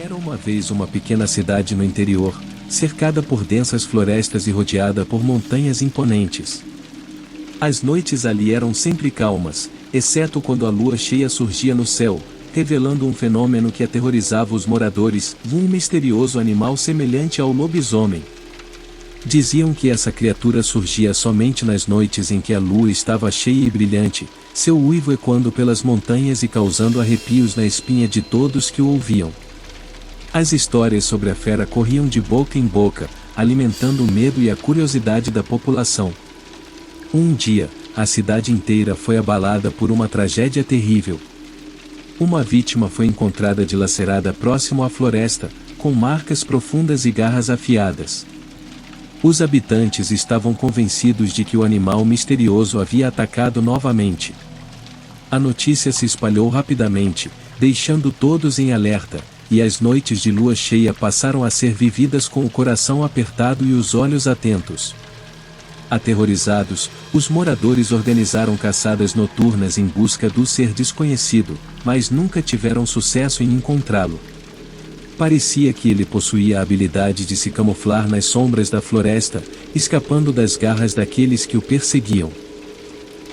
Era uma vez uma pequena cidade no interior, cercada por densas florestas e rodeada por montanhas imponentes. As noites ali eram sempre calmas, exceto quando a lua cheia surgia no céu, revelando um fenômeno que aterrorizava os moradores, um misterioso animal semelhante ao lobisomem. Diziam que essa criatura surgia somente nas noites em que a lua estava cheia e brilhante, seu uivo ecoando pelas montanhas e causando arrepios na espinha de todos que o ouviam. As histórias sobre a fera corriam de boca em boca, alimentando o medo e a curiosidade da população. Um dia, a cidade inteira foi abalada por uma tragédia terrível. Uma vítima foi encontrada dilacerada próximo à floresta, com marcas profundas e garras afiadas. Os habitantes estavam convencidos de que o animal misterioso havia atacado novamente. A notícia se espalhou rapidamente, deixando todos em alerta, e as noites de lua cheia passaram a ser vividas com o coração apertado e os olhos atentos. Aterrorizados, os moradores organizaram caçadas noturnas em busca do ser desconhecido, mas nunca tiveram sucesso em encontrá-lo. Parecia que ele possuía a habilidade de se camuflar nas sombras da floresta, escapando das garras daqueles que o perseguiam.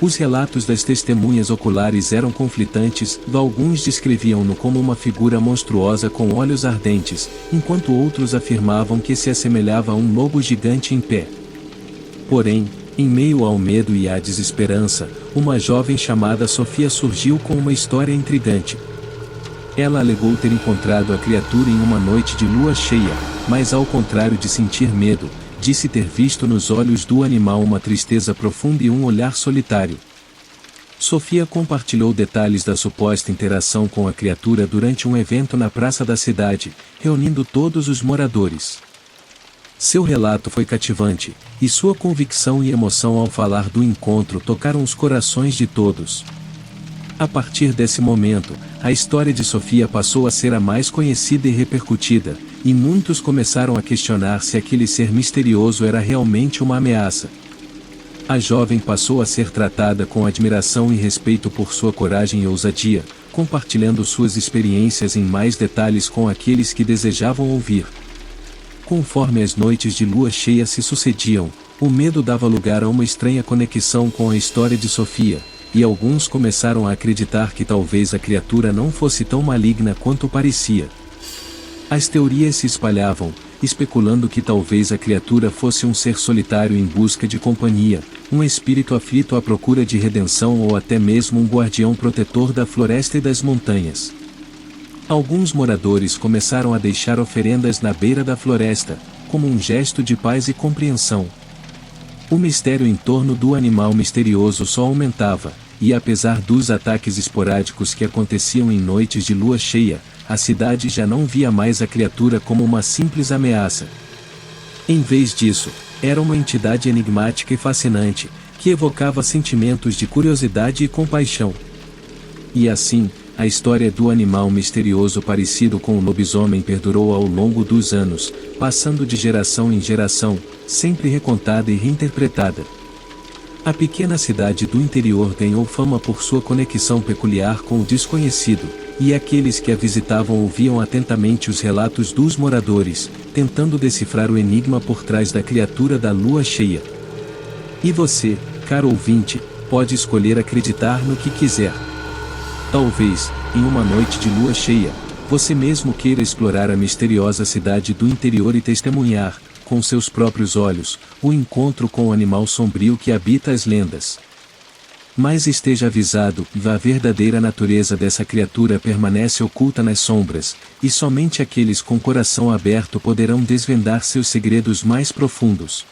Os relatos das testemunhas oculares eram conflitantes, alguns descreviam-no como uma figura monstruosa com olhos ardentes, enquanto outros afirmavam que se assemelhava a um lobo gigante em pé. Porém, em meio ao medo e à desesperança, uma jovem chamada Sofia surgiu com uma história intrigante. Ela alegou ter encontrado a criatura em uma noite de lua cheia, mas ao contrário de sentir medo, disse ter visto nos olhos do animal uma tristeza profunda e um olhar solitário. Sofia compartilhou detalhes da suposta interação com a criatura durante um evento na praça da cidade, reunindo todos os moradores. Seu relato foi cativante, e sua convicção e emoção ao falar do encontro tocaram os corações de todos. A partir desse momento, a história de Sofia passou a ser a mais conhecida e repercutida, e muitos começaram a questionar se aquele ser misterioso era realmente uma ameaça. A jovem passou a ser tratada com admiração e respeito por sua coragem e ousadia, compartilhando suas experiências em mais detalhes com aqueles que desejavam ouvir. Conforme as noites de lua cheia se sucediam, o medo dava lugar a uma estranha conexão com a história de Sofia, e alguns começaram a acreditar que talvez a criatura não fosse tão maligna quanto parecia. As teorias se espalhavam, especulando que talvez a criatura fosse um ser solitário em busca de companhia, um espírito aflito à procura de redenção ou até mesmo um guardião protetor da floresta e das montanhas. Alguns moradores começaram a deixar oferendas na beira da floresta, como um gesto de paz e compreensão. O mistério em torno do animal misterioso só aumentava, e apesar dos ataques esporádicos que aconteciam em noites de lua cheia, a cidade já não via mais a criatura como uma simples ameaça. Em vez disso, era uma entidade enigmática e fascinante, que evocava sentimentos de curiosidade e compaixão. E assim, a história do animal misterioso parecido com o lobisomem perdurou ao longo dos anos, passando de geração em geração, sempre recontada e reinterpretada. A pequena cidade do interior ganhou fama por sua conexão peculiar com o desconhecido, e aqueles que a visitavam ouviam atentamente os relatos dos moradores, tentando decifrar o enigma por trás da criatura da lua cheia. E você, caro ouvinte, pode escolher acreditar no que quiser. Talvez, em uma noite de lua cheia, você mesmo queira explorar a misteriosa cidade do interior e testemunhar, com seus próprios olhos, o encontro com o animal sombrio que habita as lendas. Mas esteja avisado, a verdadeira natureza dessa criatura permanece oculta nas sombras, e somente aqueles com coração aberto poderão desvendar seus segredos mais profundos.